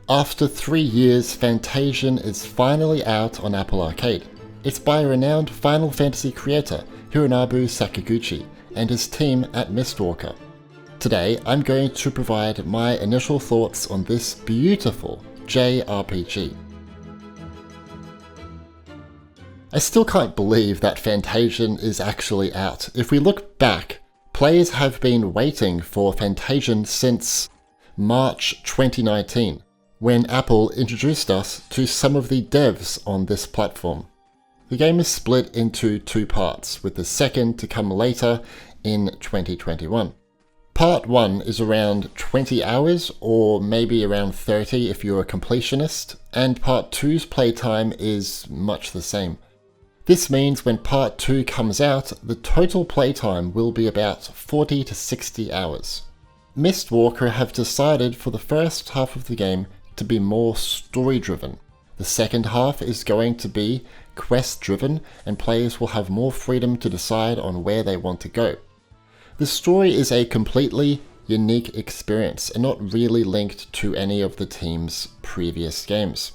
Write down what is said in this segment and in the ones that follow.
After 3 years, Fantasian is finally out on Apple Arcade. It's by renowned Final Fantasy creator Hironobu Sakaguchi and his team at Mistwalker. Today, I'm going to provide my initial thoughts on this beautiful JRPG. I still can't believe that Fantasian is actually out. If we look back, players have been waiting for Fantasian since March 2019, when Apple introduced us to some of the devs on this platform. The game is split into 2 parts, with the second to come later in 2021. Part 1 is around 20 hours, or maybe around 30 if you're a completionist, and Part 2's playtime is much the same. This means when Part 2 comes out, the total playtime will be about 40 to 60 hours. Mistwalker have decided for the first half of the game to be more story-driven. The second half is going to be quest-driven, and players will have more freedom to decide on where they want to go. The story is a completely unique experience and not really linked to any of the team's previous games.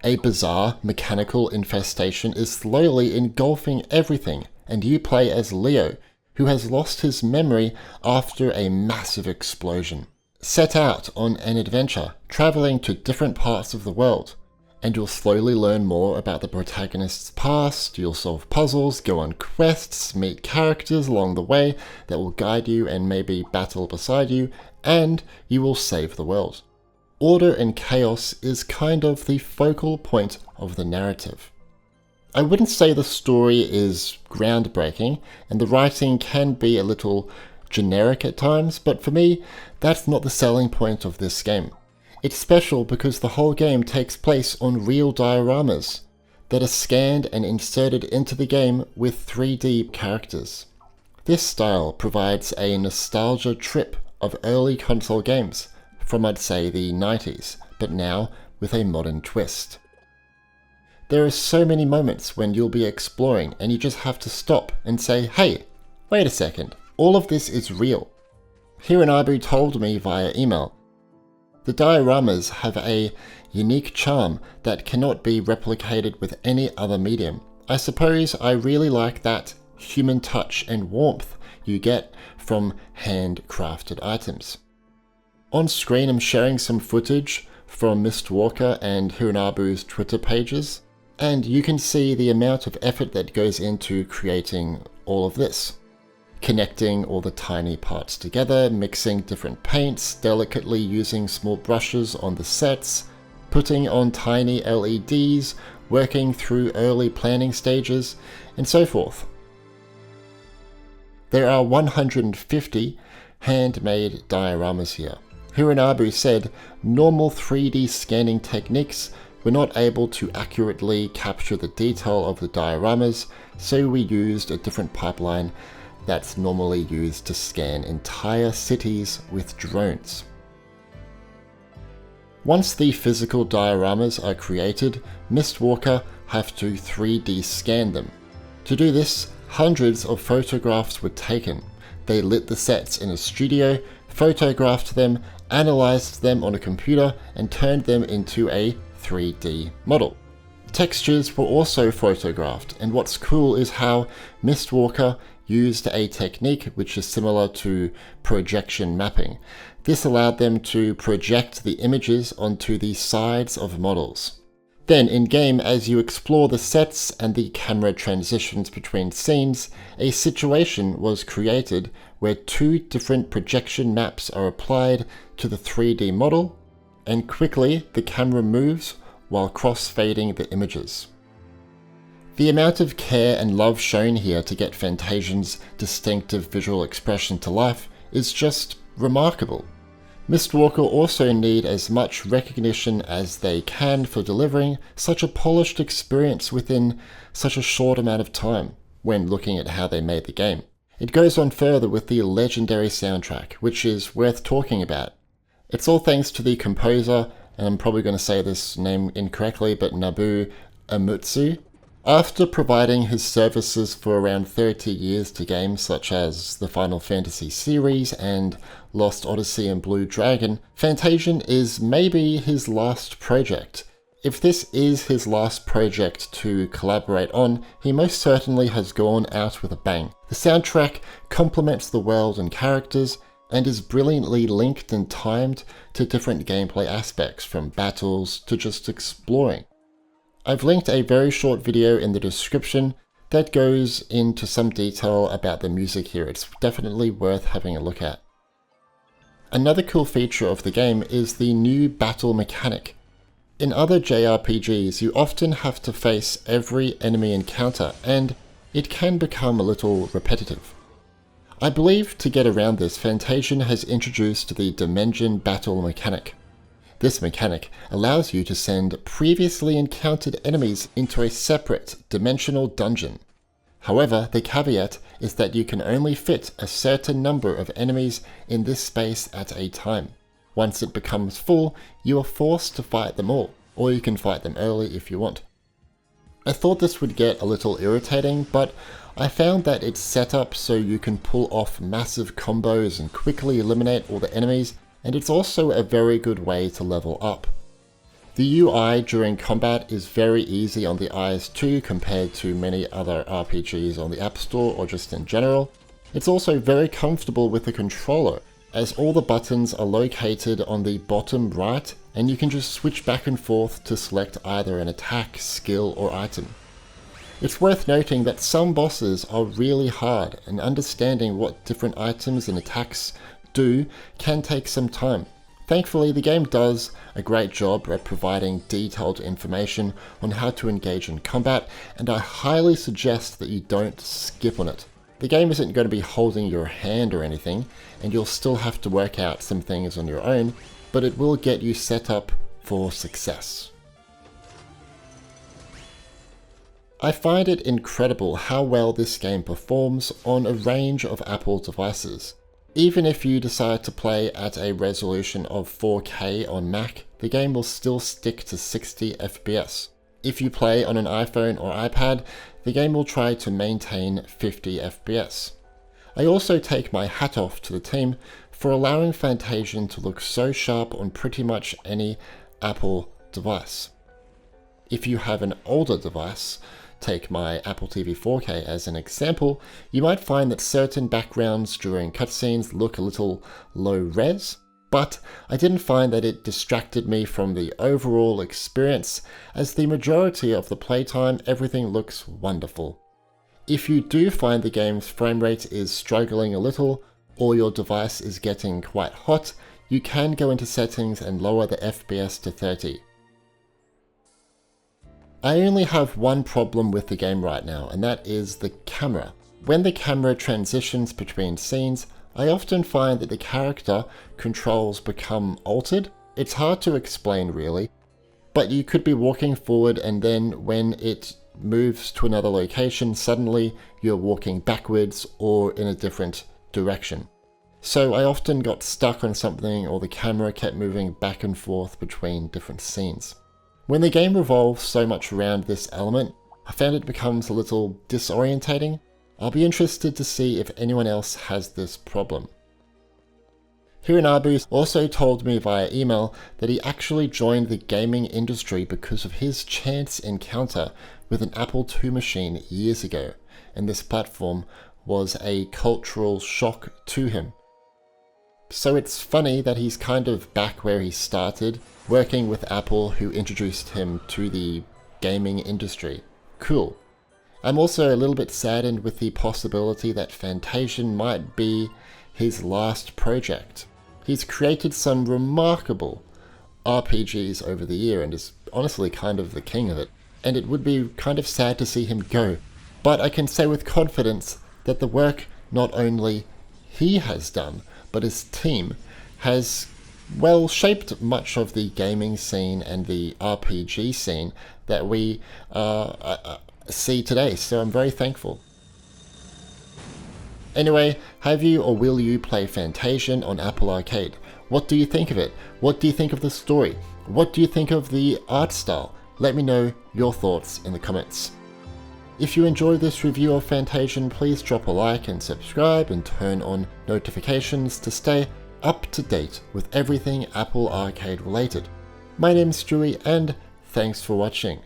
A bizarre mechanical infestation is slowly engulfing everything, and you play as Leo, who has lost his memory after a massive explosion. Set out on an adventure, traveling to different parts of the world, and you'll slowly learn more about the protagonist's past. You'll solve puzzles, go on quests, meet characters along the way that will guide you and maybe battle beside you, and you will save the world. Order and chaos is kind of the focal point of the narrative. I wouldn't say the story is groundbreaking, and the writing can be a little generic at times, but for me, that's not the selling point of this game. It's special because the whole game takes place on real dioramas that are scanned and inserted into the game with 3D characters. This style provides a nostalgia trip of early console games from, I'd say, the 90s, but now with a modern twist. There are so many moments when you'll be exploring and you just have to stop and say, hey, wait a second, all of this is real. Hironobu told me via email, the dioramas have a unique charm that cannot be replicated with any other medium. I suppose I really like that human touch and warmth you get from handcrafted items. On screen I'm sharing some footage from Mistwalker and Hironobu's Twitter pages, and you can see the amount of effort that goes into creating all of this. Connecting all the tiny parts together, mixing different paints, delicately using small brushes on the sets, putting on tiny LEDs, working through early planning stages, and so forth. There are 150 handmade dioramas here. Hironobu said normal 3D scanning techniques were not able to accurately capture the detail of the dioramas, so we used a different pipeline that's normally used to scan entire cities with drones. Once the physical dioramas are created, Mistwalker have to 3D scan them. To do this, hundreds of photographs were taken. They lit the sets in a studio, photographed them, analyzed them on a computer, and turned them into a 3D model. Textures were also photographed, and what's cool is how Mistwalker used a technique which is similar to projection mapping. This allowed them to project the images onto the sides of models. Then in-game, as you explore the sets and the camera transitions between scenes, a situation was created where 2 different projection maps are applied to the 3D model, and quickly the camera moves while cross-fading the images. The amount of care and love shown here to get Fantasian's distinctive visual expression to life is just remarkable. Mistwalker also need as much recognition as they can for delivering such a polished experience within such a short amount of time when looking at how they made the game. It goes on further with the legendary soundtrack, which is worth talking about. It's all thanks to the composer, and I'm probably going to say this name incorrectly, but Nobuo Uematsu, After providing his services for around 30 years to games such as the Final Fantasy series and Lost Odyssey and Blue Dragon, Fantasian is maybe his last project. If this is his last project to collaborate on, he most certainly has gone out with a bang. The soundtrack complements the world and characters, and is brilliantly linked and timed to different gameplay aspects, from battles to just exploring. I've linked a very short video in the description that goes into some detail about the music here. It's definitely worth having a look at. Another cool feature of the game is the new battle mechanic. In other JRPGs, you often have to face every enemy encounter, and it can become a little repetitive. I believe to get around this, Fantasian has introduced the Dimension Battle mechanic. This mechanic allows you to send previously encountered enemies into a separate dimensional dungeon. However, the caveat is that you can only fit a certain number of enemies in this space at a time. Once it becomes full, you are forced to fight them all, or you can fight them early if you want. I thought this would get a little irritating, but I found that it's set up so you can pull off massive combos and quickly eliminate all the enemies, and it's also a very good way to level up. The UI during combat is very easy on the eyes too, compared to many other RPGs on the App Store or just in general. It's also very comfortable with the controller, as all the buttons are located on the bottom right, and you can just switch back and forth to select either an attack, skill, or item. It's worth noting that some bosses are really hard, and understanding what different items and attacks do can take some time. Thankfully, the game does a great job at providing detailed information on how to engage in combat, and I highly suggest that you don't skip on it. The game isn't going to be holding your hand or anything, and you'll still have to work out some things on your own, but it will get you set up for success. I find it incredible how well this game performs on a range of Apple devices. Even if you decide to play at a resolution of 4K on Mac, the game will still stick to 60 FPS. If you play on an iPhone or iPad, the game will try to maintain 50 FPS. I also take my hat off to the team for allowing Fantasian to look so sharp on pretty much any Apple device. If you have an older device, take my Apple TV 4K as an example, you might find that certain backgrounds during cutscenes look a little low res, but I didn't find that it distracted me from the overall experience, as the majority of the playtime everything looks wonderful. If you do find the game's frame rate is struggling a little, or your device is getting quite hot, you can go into settings and lower the FPS to 30. I only have one problem with the game right now, and that is the camera. When the camera transitions between scenes, I often find that the character controls become altered. It's hard to explain really, but you could be walking forward and then when it moves to another location, suddenly you're walking backwards or in a different direction. So I often got stuck on something, or the camera kept moving back and forth between different scenes. When the game revolves so much around this element, I found it becomes a little disorientating. I'll be interested to see if anyone else has this problem. Hirinabu also told me via email that he actually joined the gaming industry because of his chance encounter with an Apple II machine years ago, and this platform was a cultural shock to him. So it's funny that he's kind of back where he started, working with Apple, who introduced him to the gaming industry. Cool. I'm also a little bit saddened with the possibility that Fantasian might be his last project. He's created some remarkable RPGs over the year and is honestly kind of the king of it, and it would be kind of sad to see him go. But I can say with confidence that the work not only he has done, but his team has, well, shaped much of the gaming scene and the RPG scene that we see today, so I'm very thankful. Anyway, have you or will you play Fantasian on Apple Arcade? What do you think of it? What do you think of the story? What do you think of the art style? Let me know your thoughts in the comments. If you enjoyed this review of Fantasian, please drop a like and subscribe and turn on notifications to stay up to date with everything Apple Arcade related. My name's Stewie and thanks for watching.